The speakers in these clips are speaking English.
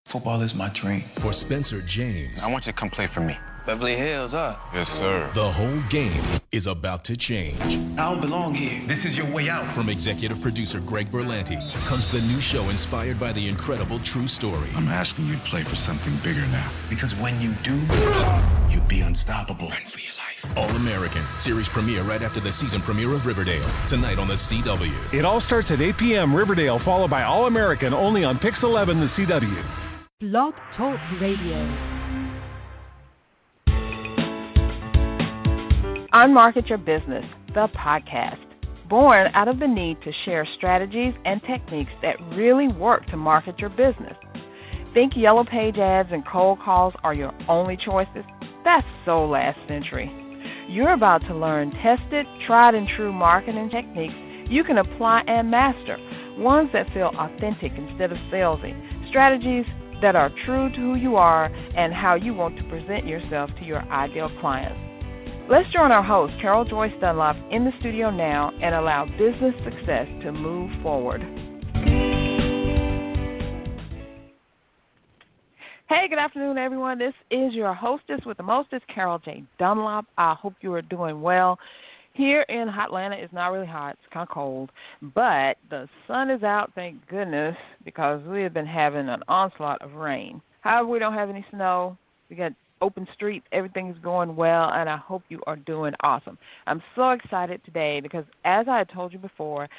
Football is my dream. For Spencer James, I want you to come play for me. Beverly Hills, huh? Yes, sir. the whole game is about to change. I don't belong here. This is your way out. From executive producer Greg Berlanti comes the new show inspired by the incredible true story. I'm asking you to play for something bigger now. Because when you do, you'll be unstoppable. Run for your life. All-American. Series premiere right after the season premiere of Riverdale. Tonight on the CW. It all starts at 8 p.m. Riverdale, followed by All-American, only on Pix 11, the CW. Blog Talk Radio. Unmarket Your Business, the podcast. Born out of the need to share strategies and techniques that really work to market your business. Think yellow page ads and cold calls are your only choices? That's so last century. You're about to learn tested, tried and true marketing techniques you can apply and master. Ones that feel authentic instead of salesy. Strategies that are true to who you are and how you want to present yourself to your ideal clients. Let's join our host, Carol Joyce Dunlop, in the studio now and allow business success to move forward. Hey, good afternoon, everyone. This is your hostess with the mostest, Carol J. Dunlop. I hope you are doing well. Here in Atlanta, it's not really hot. It's kind of cold. But the sun is out, thank goodness, because we have been having an onslaught of rain. However, we don't have any snow. We got open streets. Everything's going well, and I hope you are doing awesome. I'm so excited today because, as I had told you before,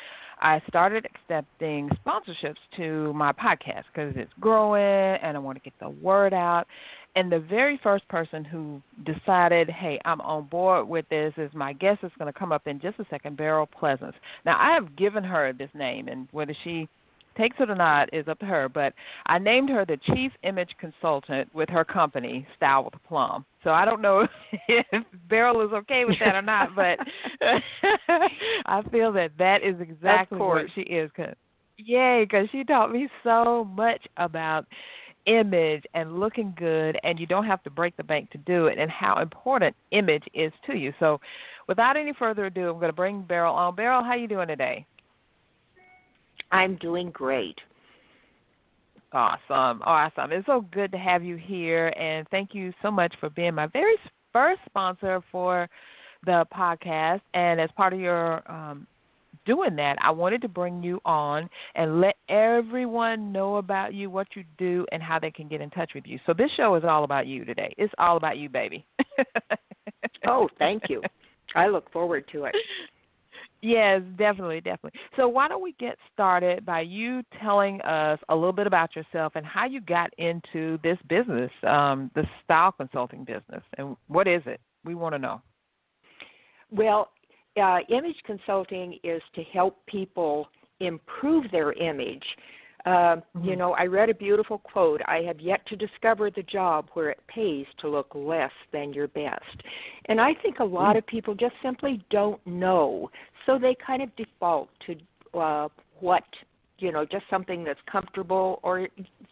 I started accepting sponsorships to my podcast because it's growing, and I want to get the word out. And the very first person who decided, hey, I'm on board with this is my guest that's going to come up in just a second, Beryl Pleasants. Now, I have given her this name, and whether she takes it or not is up to her, but I named her the Chief Image Consultant with her company, Style with Aplomb. So I don't know if Beryl is okay with that or not, but I feel that is exactly what she is. Yay, because she taught me so much about image and looking good, and you don't have to break the bank to do it, and how important image is to you. So without any further ado, I'm going to bring Beryl on. Beryl, how are you doing today? I'm doing great. Awesome. It's so good to have you here, and thank you so much for being my very first sponsor for the podcast. And as part of your doing that, I wanted to bring you on and let everyone know about you, what you do, and how they can get in touch with you. So this show is all about you today. It's all about you, baby. Oh, thank you. I look forward to it. Yes, definitely. So why don't we get started by you telling us a little bit about yourself and how you got into this business, the style consulting business, and what is it? We want to know. Well, image consulting is to help people improve their image. You know, I read a beautiful quote, I have yet to discover the job where it pays to look less than your best. And I think a lot of people just simply don't know, so they kind of default to what, you know, just something that's comfortable, or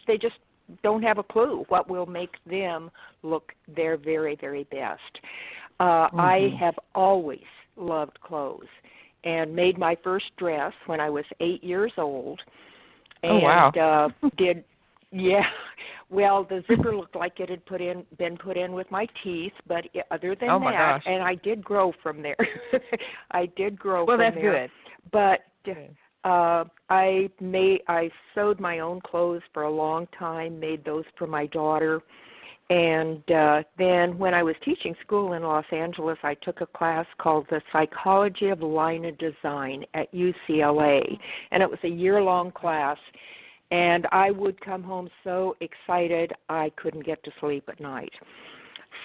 they just don't have a clue what will make them look their very, very best. I have always loved clothes and made my first dress when I was 8 years old. And well, the zipper looked like it had been put in with my teeth, but other than that, and I did grow from there. I did grow from there. Well, that's good. But I sewed my own clothes for a long time, made those for my daughter. And then when I was teaching school in Los Angeles, I took a class called The Psychology of Line of Design at UCLA. And it was a year-long class. And I would come home so excited I couldn't get to sleep at night.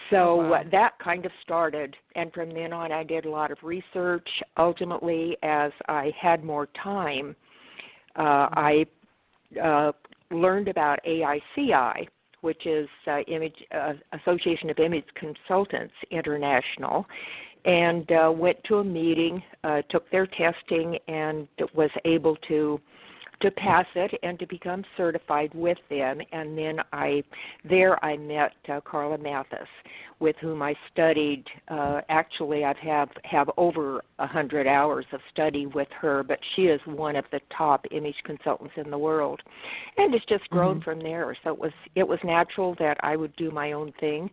So that kind of started. And from then on, I did a lot of research. Ultimately, as I had more time, I learned about AICI, which is Association of Image Consultants International, and went to a meeting, took their testing, and was able to to pass it and to become certified with them. And then I met Carla Mathis, with whom I studied. Actually, I have over 100 hours of study with her, but she is one of the top image consultants in the world, and it's just grown from there. So it was natural that I would do my own thing.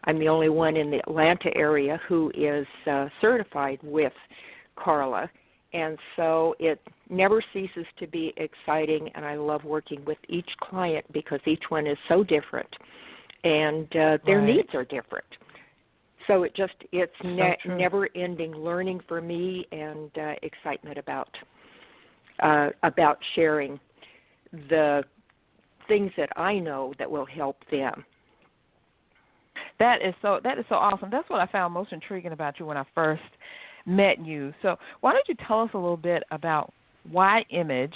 I'm the only one in the Atlanta area who is certified with Carla. And so it never ceases to be exciting, and I love working with each client because each one is so different, and their needs are different. So it's never-ending learning for me, and excitement about sharing the things that I know that will help them. That is so awesome. That's what I found most intriguing about you when I first met you. So why don't you tell us a little bit about why image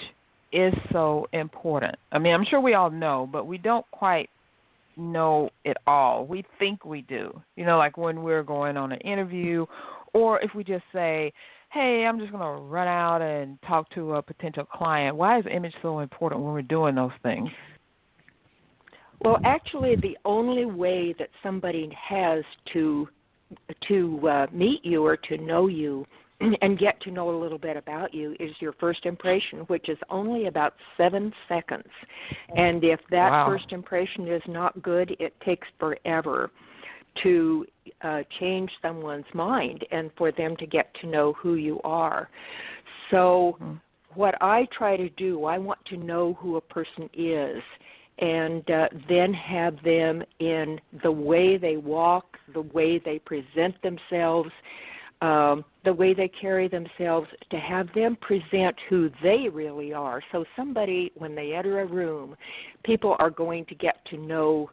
is so important? I mean, I'm sure we all know, but we don't quite know it all. We think we do. Like when we're going on an interview, or if we just say, hey, I'm just going to run out and talk to a potential client. Why is image so important when we're doing those things? Well, actually, the only way that somebody has to meet you or to know you and get to know a little bit about you is your first impression, which is only about 7 seconds. And if that first impression is not good, it takes forever to change someone's mind and for them to get to know who you are. So what I try to do, I want to know who a person is, and then have them in the way they walk, the way they present themselves, the way they carry themselves, to have them present who they really are. So somebody, when they enter a room, people are going to get to know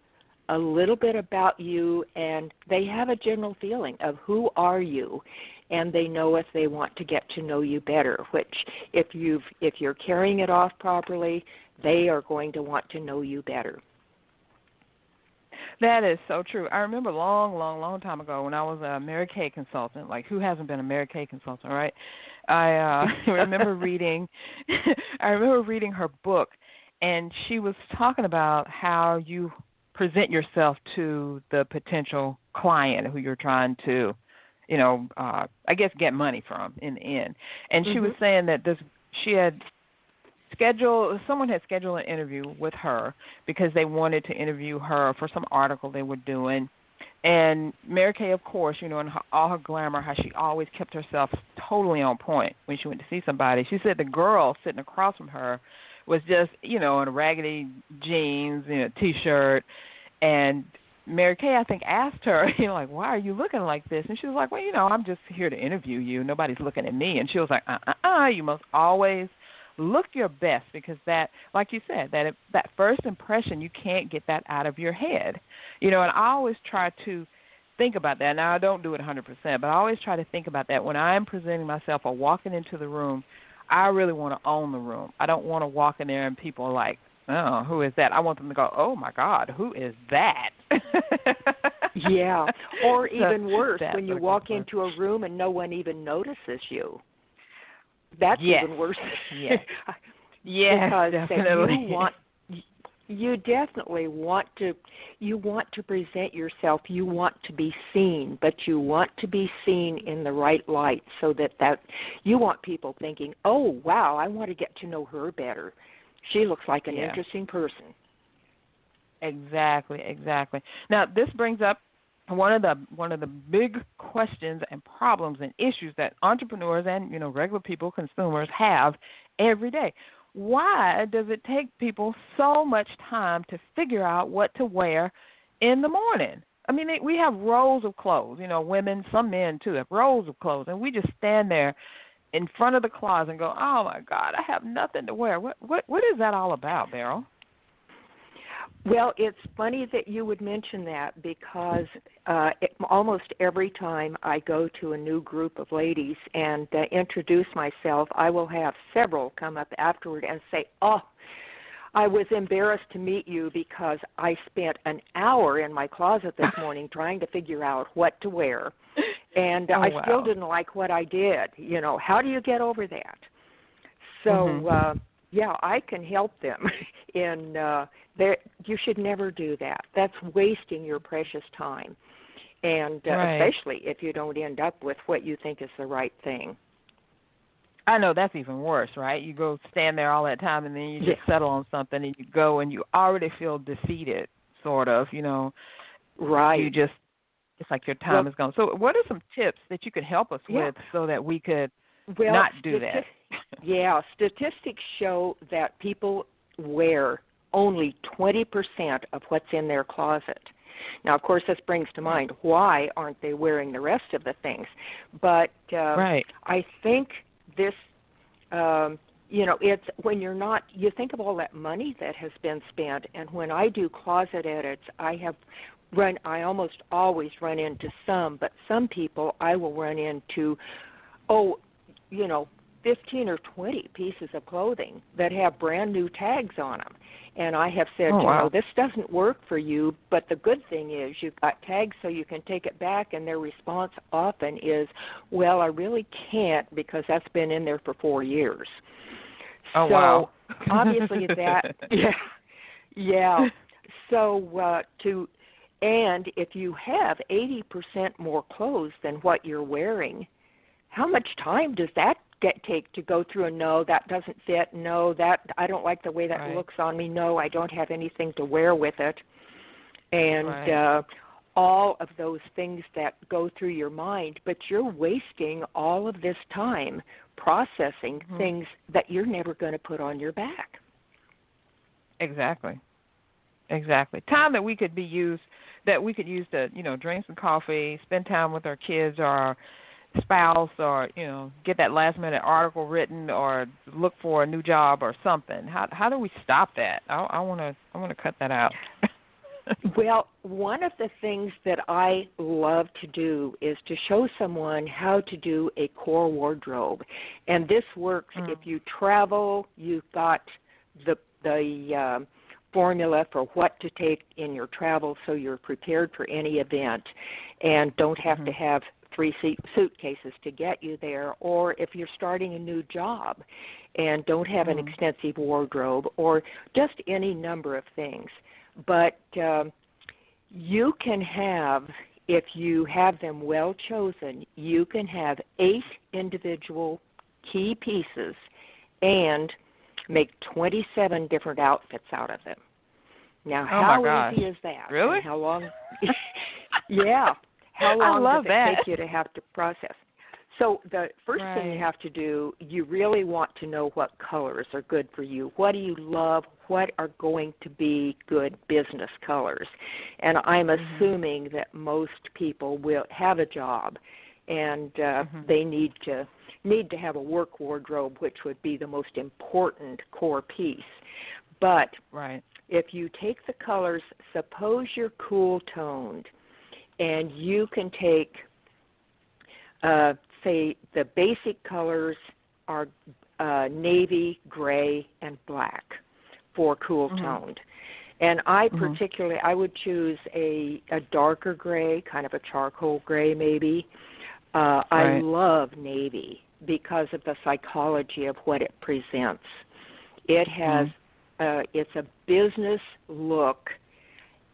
a little bit about you, and they have a general feeling of who are you, and they know if they want to get to know you better, which if you're carrying it off properly, they are going to want to know you better. That is so true. I remember a long time ago when I was a Mary Kay consultant. Like, who hasn't been a Mary Kay consultant, right? I remember reading her book, and she was talking about how you present yourself to the potential client who you're trying to, I guess get money from in the end. And she was saying that someone had scheduled an interview with her because they wanted to interview her for some article they were doing. And Mary Kay, of course, in all her glamour, how she always kept herself totally on point when she went to see somebody. She said the girl sitting across from her was just, in a raggedy jeans, T-shirt. And Mary Kay, I think, asked her, like, why are you looking like this? And she was like, well, I'm just here to interview you. Nobody's looking at me. And she was like, you must always look your best, because that, like you said, that first impression, you can't get that out of your head. And I always try to think about that. Now, I don't do it 100%, but I always try to think about that when I'm presenting myself or walking into the room. I really want to own the room. I don't want to walk in there and people are like, oh, who is that? I want them to go, oh, my God, who is that? Yeah, or even worse, when you walk into a room and no one even notices you. That's even worse. Yes. Yes, definitely. You definitely want to present yourself. You want to be seen, but you want to be seen in the right light, so that you want people thinking, oh, wow, I want to get to know her better. She looks like an interesting person. Exactly. Now, this brings up one of the big questions and problems and issues that entrepreneurs and regular people, consumers, have every day. Why does it take people so much time to figure out what to wear in the morning? I mean, we have rows of clothes. Women, some men too, have rows of clothes, and we just stand there in front of the closet and go, oh my God, I have nothing to wear. What is that all about, Beryl? Well, it's funny that you would mention that, because almost every time I go to a new group of ladies and introduce myself, I will have several come up afterward and say, oh, I was embarrassed to meet you because I spent an hour in my closet this morning trying to figure out what to wear, and I still didn't like what I did. How do you get over that? So I can help them. And you should never do that. That's wasting your precious time. And especially if you don't end up with what you think is the right thing. I know that's even worse, right? You go stand there all that time, and then you just settle on something, and you go, and you already feel defeated, sort of, Right. You just, it's like your time is gone. So what are some tips that you could help us with so that we could not do that? Statistics show that people wear only 20% of what's in their closet. Now, of course, this brings to mind, why aren't they wearing the rest of the things? But I think this, it's when you're not, you think of all that money that has been spent, and when I do closet edits, I almost always run into some, but some people I will run into, 15 or 20 pieces of clothing that have brand new tags on them. And I have said, this doesn't work for you, but the good thing is you've got tags so you can take it back, and their response often is, well, I really can't because that's been in there for 4 years. Oh, wow. Obviously that, So and if you have 80% more clothes than what you're wearing, how much time does that take to go through and no, that doesn't fit, no, that I don't like the way that looks on me, no, I don't have anything to wear with it. And all of those things that go through your mind, but you're wasting all of this time processing things that you're never going to put on your back. Exactly. Time that we could use to, drink some coffee, spend time with our kids or our spouse, or get that last minute article written, or look for a new job or something. How do we stop that? I want to cut that out. Well, one of the things that I love to do is to show someone how to do a core wardrobe, and this works if you travel. You've got the formula for what to take in your travel, so you're prepared for any event, and don't have to have 3 suitcases to get you there, or if you're starting a new job and don't have an extensive wardrobe, or just any number of things. But you can have, if you have them well chosen, you can have 8 individual key pieces and make 27 different outfits out of them. Now, how easy is that? Really? And how long? How long does it take you to have to process? So the first thing you have to do, you really want to know what colors are good for you. What do you love? What are going to be good business colors? And I'm assuming that most people will have a job, and they need to have a work wardrobe, which would be the most important core piece. But if you take the colors, suppose you're cool-toned, and you can take, say, the basic colors are navy, gray, and black for cool-toned. And I particularly, I would choose a darker gray, kind of a charcoal gray maybe. I love navy because of the psychology of what it presents. It has, it's a business look,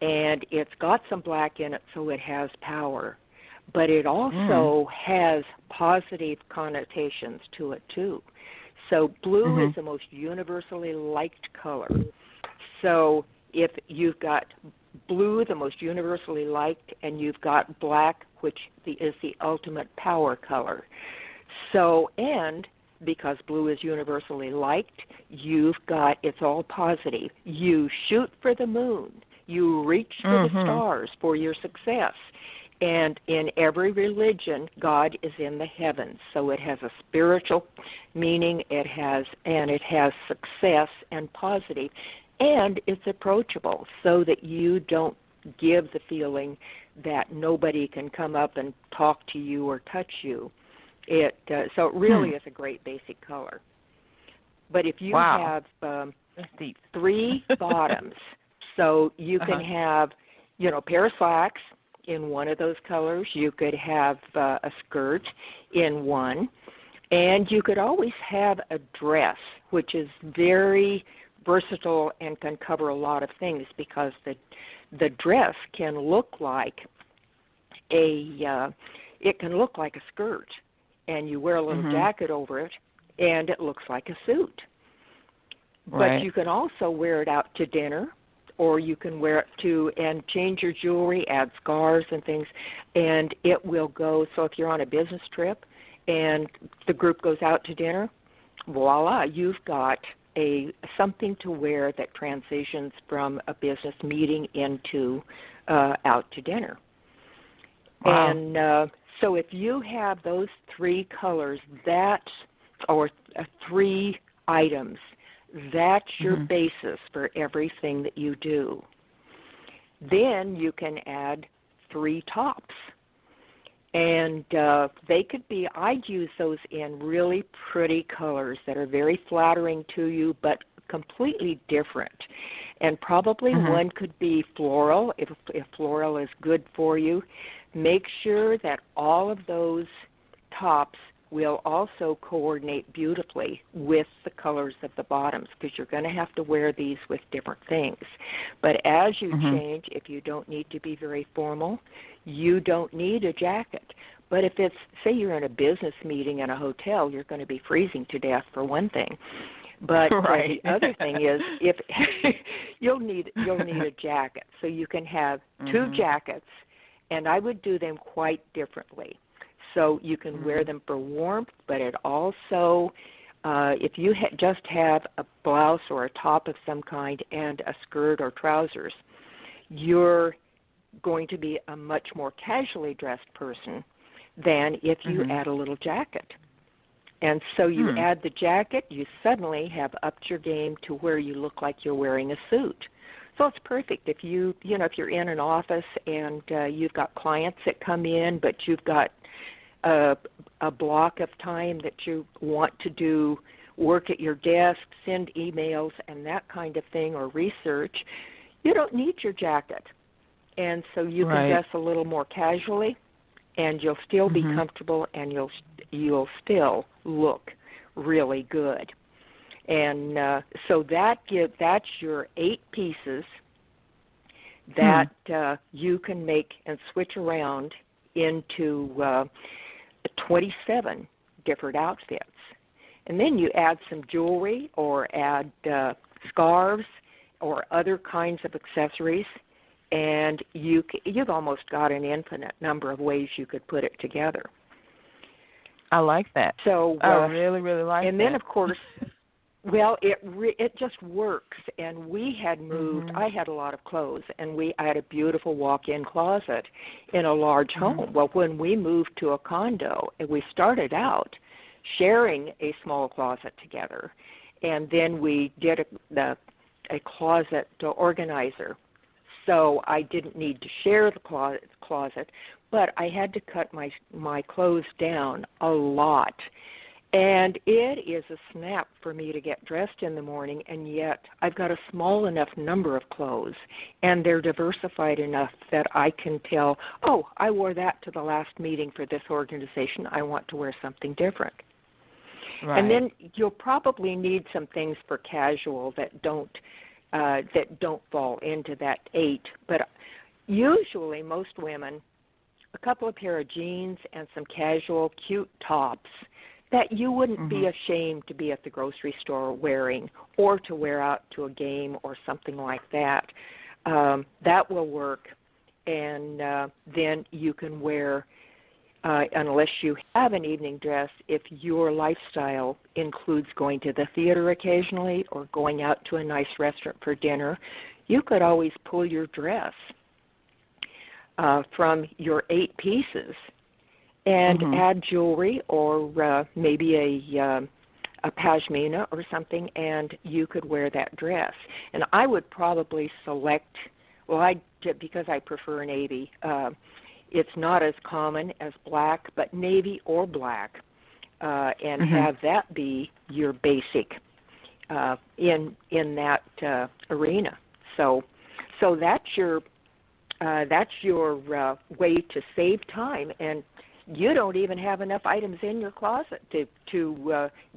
and it's got some black in it, so it has power. But it also has positive connotations to it, too. So blue is the most universally liked color. So if you've got blue, the most universally liked, and you've got black, which is the ultimate power color. So, and because blue is universally liked, you've got, it's all positive. You shoot for the moon. You reach for the stars for your success. And in every religion, God is in the heavens. So it has a spiritual meaning, it has success and positive. And it's approachable so that you don't give the feeling that nobody can come up and talk to you or touch you. So it really is a great basic color. But if you have 3 bottoms, so you can have, a pair of slacks in one of those colors. You could have a skirt in one. And you could always have a dress, which is very versatile and can cover a lot of things, because the dress can look like a skirt, and you wear a little jacket over it, and it looks like a suit. Right. But you can also wear it out to dinner, or you can wear it and change your jewelry, add scarves and things, and it will go. So if you're on a business trip and the group goes out to dinner, voila, you've got something to wear that transitions from a business meeting into out to dinner. Wow. And so if you have those 3 colors, or 3 items, that's your basis for everything that you do. Then you can add 3 tops. And they could be, I'd use those in really pretty colors that are very flattering to you, but completely different. And probably one could be floral, if floral is good for you. Make sure that all of those tops will also coordinate beautifully with the colors of the bottoms, because you're going to have to wear these with different things. But as you change, if you don't need to be very formal, you don't need a jacket. But if it's, say you're in a business meeting in a hotel, you're going to be freezing to death for one thing. But the other thing is, if you'll need a jacket, so you can have 2 jackets, and I would do them quite differently. So you can wear them for warmth, but it also, if you just have a blouse or a top of some kind and a skirt or trousers, you're going to be a much more casually dressed person than if you add a little jacket. And so you add the jacket, you suddenly have upped your game to where you look like you're wearing a suit. So it's perfect if if you're in an office and you've got clients that come in, but you've got a block of time that you want to do work at your desk, send emails and that kind of thing, or research, you don't need your jacket. And so you can dress a little more casually, and you'll still be comfortable, and you'll still look really good. And so that's your 8 pieces that you can make and switch around into 27 different outfits. And then you add some jewelry or add scarves or other kinds of accessories, and you've almost got an infinite number of ways you could put it together. I like that. So I really, really like that. And then, of course, well, it just works. And we had moved. I had a lot of clothes, and I had a beautiful walk-in closet in a large home. Well, when we moved to a condo, we started out sharing a small closet together, and then we did a closet organizer. So I didn't need to share the closet, but I had to cut my clothes down a lot. And it is a snap for me to get dressed in the morning, and yet I've got a small enough number of clothes, and they're diversified enough that I can tell, oh, I wore that to the last meeting for this organization. I want to wear something different. Right. And then you'll probably need some things for casual that don't fall into that 8. But usually most women, a couple of pair of jeans and some casual, cute tops that you wouldn't be ashamed to be at the grocery store wearing, or to wear out to a game or something like that. That will work. And then you can wear, unless you have an evening dress, if your lifestyle includes going to the theater occasionally or going out to a nice restaurant for dinner, you could always pull your dress from your 8 pieces and add jewelry or maybe a pashmina or something, and you could wear that dress. And I would probably select, because I prefer navy, it's not as common as black, but navy or black, and have that be your basic in that arena. So that's your way to save time. And you don't even have enough items in your closet to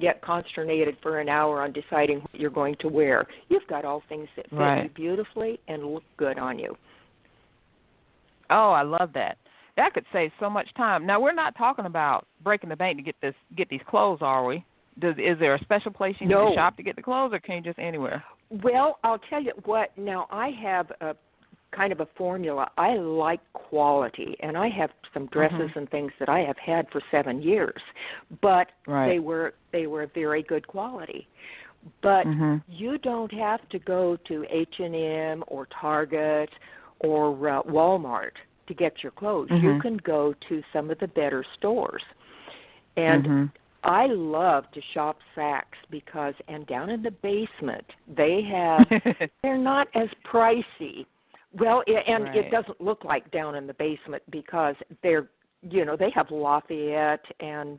get consternated for an hour on deciding what you're going to wear. You've got all things that fit you beautifully and look good on you. Oh, I love that. That could save so much time. Now, we're not talking about breaking the bank to get these clothes, are we? Is there a special place you need to shop to get the clothes, or can you just anywhere? Well, I'll tell you what. Now, I have a kind of a formula. I like quality, and I have some dresses and things that I have had for 7 years, but they were very good quality. But you don't have to go to H&M or Target or Walmart to get your clothes. You can go to some of the better stores. And I love to shop Saks because, and down in the basement, they have, they're not as pricey. Well, and it doesn't look like down in the basement because they're, they have Lafayette and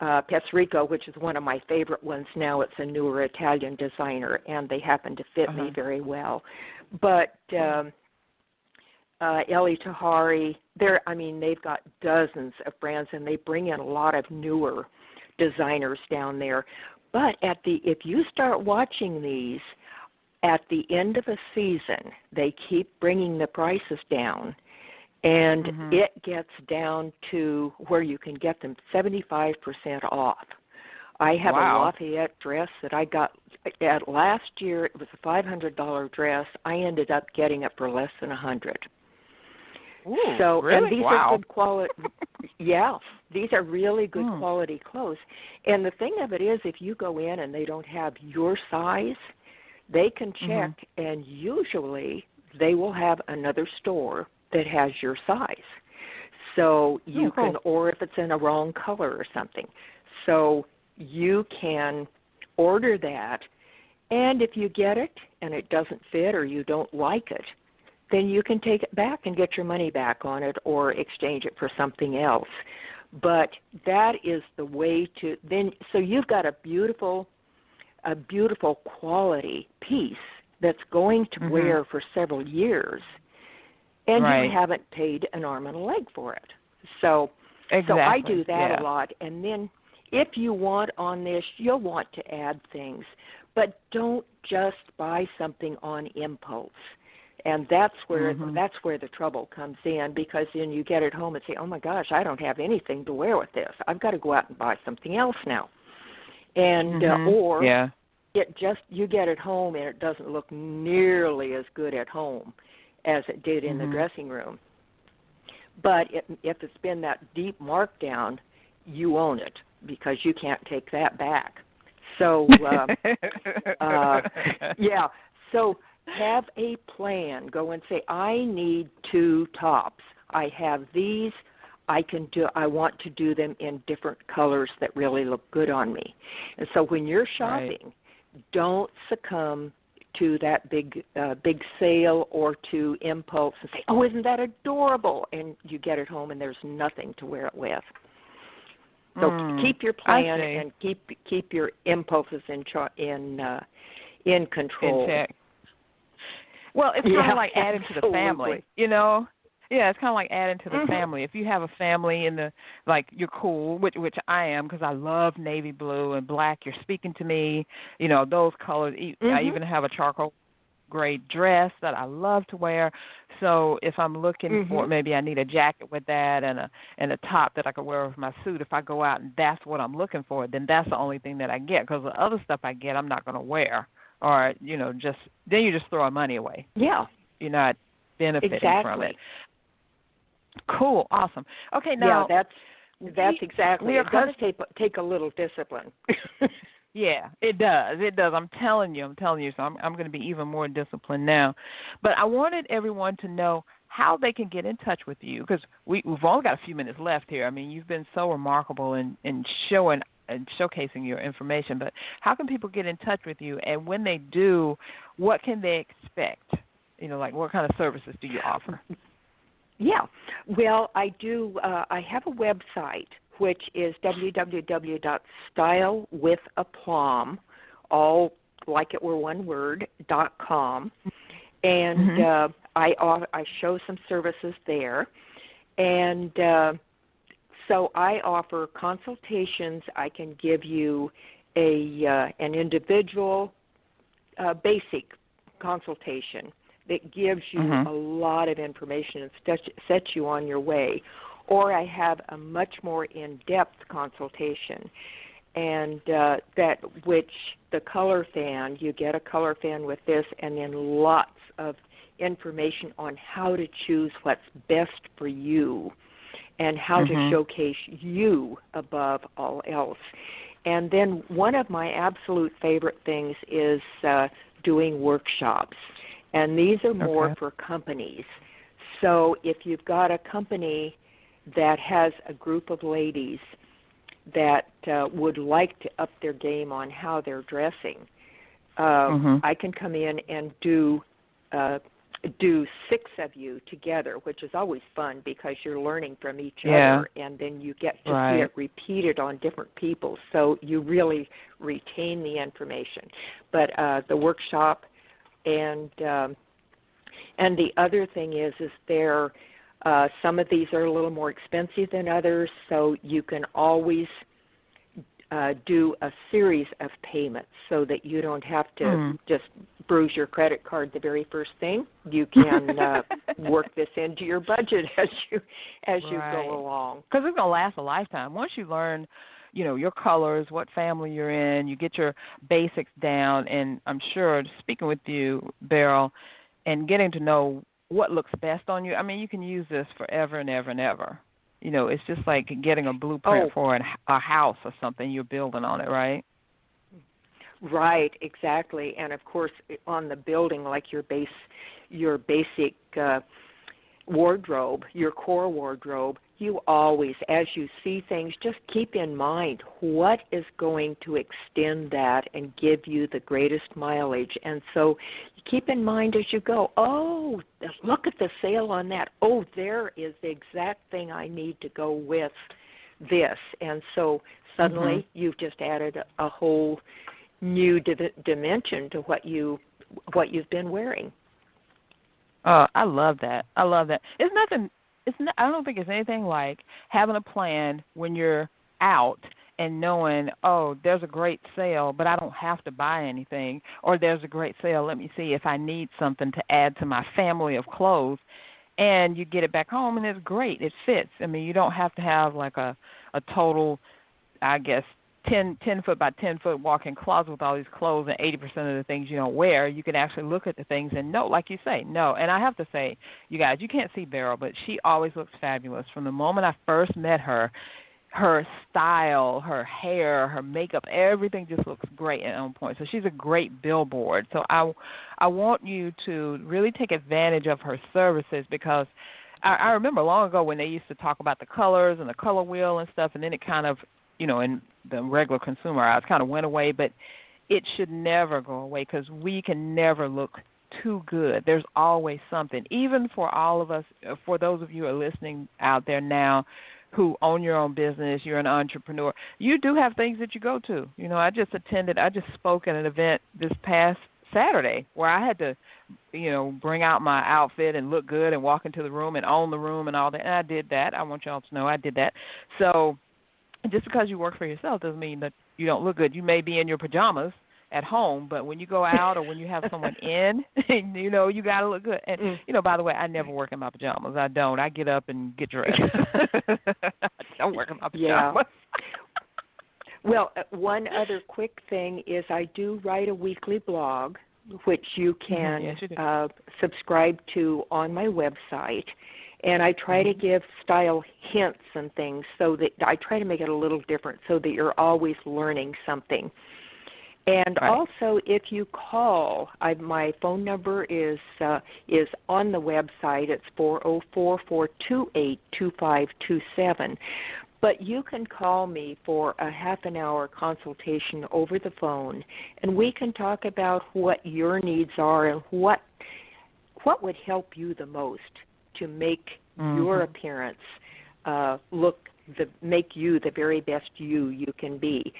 Pesrico, which is one of my favorite ones now. It's a newer Italian designer, and they happen to fit me very well. But Eli Tahari, they've got dozens of brands, and they bring in a lot of newer designers down there. But if you start watching these, at the end of a season, they keep bringing the prices down, and it gets down to where you can get them 75% off. I have a Lafayette dress that I got at last year. It was a $500 dress. I ended up getting it for less than $100. Ooh, so, really? And these are good quality. Yeah, these are really good quality clothes. And the thing of it is, if you go in and they don't have your size, they can check, and usually they will have another store that has your size. So you can, or if it's in a wrong color or something. So you can order that, and if you get it and it doesn't fit or you don't like it, then you can take it back and get your money back on it or exchange it for something else. But that is the way to then. So you've got a beautiful quality piece that's going to wear for several years, and you haven't paid an arm and a leg for it. So I do that a lot. And then if you want on this, you'll want to add things, but don't just buy something on impulse. And that's where the trouble comes in, because then you get it home and say, oh my gosh, I don't have anything to wear with this. I've got to go out and buy something else now. And you get it home and it doesn't look nearly as good at home as it did in the dressing room. But if it's been that deep markdown, you own it because you can't take that back. So, so have a plan. Go and say, I need 2 tops. I have these. I want to do them in different colors that really look good on me. And so when you're shopping, don't succumb to that big sale or to impulse and say, oh, isn't that adorable? And you get it home and there's nothing to wear it with. So keep your plan and keep your impulses in control. In check. Well, it's kind of like adding to the family, Yeah, it's kind of like adding to the family. If you have a family you're cool, which I am because I love navy blue and black. You're speaking to me, those colors. I even have a charcoal gray dress that I love to wear. So if I'm looking for, maybe I need a jacket with that and a top that I could wear with my suit. If I go out and that's what I'm looking for, then that's the only thing that I get, because the other stuff I get I'm not going to wear. Or, then you're just throwing money away. Yeah. You're not benefiting from it. Cool. Awesome. Okay, now. Yeah, that's exactly. It does take a little discipline. Yeah, it does. It does. I'm telling you. So I'm going to be even more disciplined now. But I wanted everyone to know how they can get in touch with you, because we've only got a few minutes left here. I mean, you've been so remarkable in showing and showcasing your information, but how can people get in touch with you? And when they do, what can they expect? What kind of services do you offer? Yeah. Well, I do. I have a website, which is www.stylewithaplomb, all like it were one word, .com. And I show some services there. And So I offer consultations. I can give you an individual basic consultation that gives you a lot of information and sets you on your way. Or I have a much more in-depth consultation, and which the color fan, you get a color fan with this, and then lots of information on how to choose what's best for you and how to showcase you above all else. And then one of my absolute favorite things is doing workshops. And these are more for companies. So if you've got a company that has a group of ladies that would like to up their game on how they're dressing, I can come in and do 6 of you together, which is always fun because you're learning from each other, and then you get to see it repeated on different people, so you really retain the information. But the workshop, and the other thing is there some of these are a little more expensive than others, so you can always do a series of payments so that you don't have to just bruise your credit card the very first thing. You can work this into your budget as you go along. Because it's going to last a lifetime. Once you learn, your colors, what family you're in, you get your basics down, and I'm sure, speaking with you, Beryl, and getting to know what looks best on you, I mean, you can use this forever and ever and ever. It's just like getting a blueprint for a house or something. You're building on it, right? Right, exactly. And, of course, on the building, like your basic wardrobe, your core wardrobe, you always, as you see things, just keep in mind what is going to extend that and give you the greatest mileage. And so keep in mind as you go, look at the sale on that. Oh, there is the exact thing I need to go with this. And so suddenly you've just added a whole new dimension to what you've been wearing. I love that. I don't think it's anything like having a plan when you're out and knowing, there's a great sale, but I don't have to buy anything, or there's a great sale, let me see if I need something to add to my family of clothes, and you get it back home, and it's great. It fits. I mean, you don't have to have like a total, I guess, 10-foot by 10-foot walk-in closet with all these clothes and 80% of the things you don't wear. You can actually look at the things and know, like you say, no. And I have to say, you guys, you can't see Beryl, but she always looks fabulous. From the moment I first met her, her style, her hair, her makeup, everything just looks great and on point. So she's a great billboard. So I want you to really take advantage of her services, because I remember long ago when they used to talk about the colors and the color wheel and stuff, and then it kind of, in the regular consumer eyes kind of went away, but it should never go away because we can never look too good. There's always something, even for all of us, for those of you who are listening out there now who own your own business, you're an entrepreneur, you do have things that you go to. I just spoke at an event this past Saturday where I had to, bring out my outfit and look good and walk into the room and own the room and all that, and I did that. I want y'all to know I did that. So just because you work for yourself doesn't mean that you don't look good. You may be in your pajamas at home, but when you go out or when you have someone in, you got to look good. And, by the way, I never work in my pajamas. I don't. I get up and get dressed. I don't work in my pajamas. Well, one other quick thing is I do write a weekly blog, which you can subscribe to on my website. And I try to give style hints and things so that I try to make it a little different so that you're always learning something. And also, if you call, my phone number is on the website. It's 404-428-2527. But you can call me for a half-an-hour consultation over the phone, and we can talk about what your needs are and what would help you the most to make your appearance look make you the very best you can be.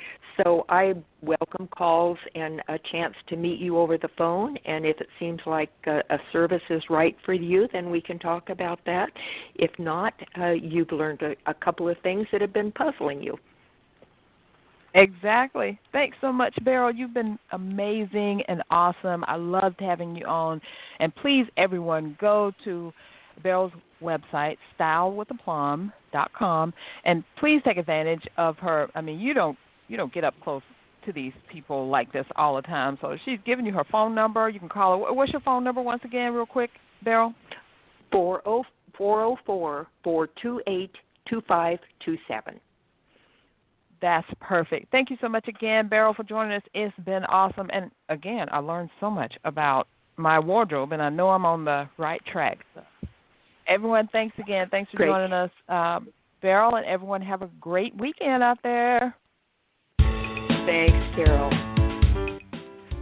So I welcome calls and a chance to meet you over the phone, and if it seems like a service is right for you, then we can talk about that. If not, you've learned a couple of things that have been puzzling you. Exactly. Thanks so much, Beryl. You've been amazing and awesome. I loved having you on. And please, everyone, go to Beryl's website, stylewithaplomb.com, and please take advantage of her. I mean, you don't get up close to these people like this all the time. So she's giving you her phone number. You can call her. What's your phone number once again, real quick, Beryl? 404-428-2527. That's perfect. Thank you so much again, Beryl, for joining us. It's been awesome. And, again, I learned so much about my wardrobe, and I know I'm on the right track. So, everyone, thanks again. Thanks for joining us, Beryl, and everyone have a great weekend out there. Thanks, Carol.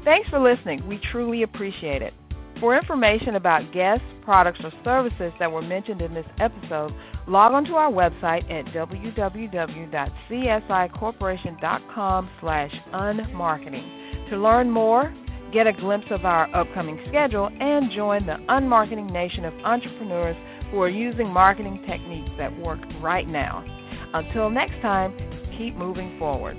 Thanks for listening. We truly appreciate it. For information about guests, products, or services that were mentioned in this episode, log on to our website at www.csicorporation.com/unmarketing. To learn more, get a glimpse of our upcoming schedule, and join the unmarketing nation of entrepreneurs who are using marketing techniques that work right now. Until next time, keep moving forward.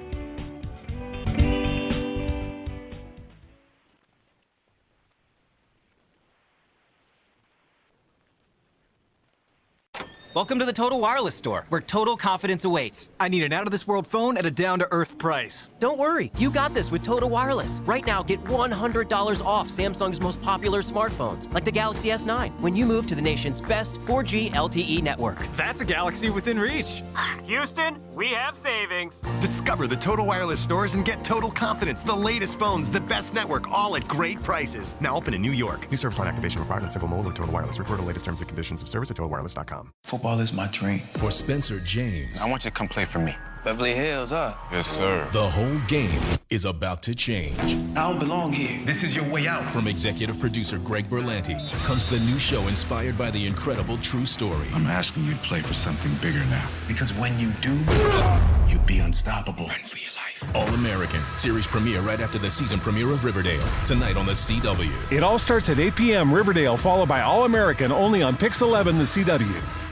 Welcome to the Total Wireless store, where total confidence awaits. I need an out-of-this-world phone at a down-to-earth price. Don't worry, you got this with Total Wireless. Right now, get $100 off Samsung's most popular smartphones, like the Galaxy S9, when you move to the nation's best 4G LTE network. That's a Galaxy within reach. Houston, we have savings. Discover the Total Wireless stores and get total confidence. The latest phones, the best network, all at great prices. Now open in New York. New service line activation required on single mode with Total Wireless. Refer to the latest terms and conditions of service at TotalWireless.com. Football is my dream. For Spencer James, I want you to come play for me. Beverly Hills, huh? Yes, sir. the whole game is about to change. I don't belong here. This is your way out. From executive producer Greg Berlanti comes the new show inspired by the incredible true story. I'm asking you to play for something bigger now. Because when you do, you'll be unstoppable. Run for your life. All-American. Series premiere right after the season premiere of Riverdale. Tonight on the CW. It all starts at 8 p.m. Riverdale, followed by All-American only on Pix 11, the CW.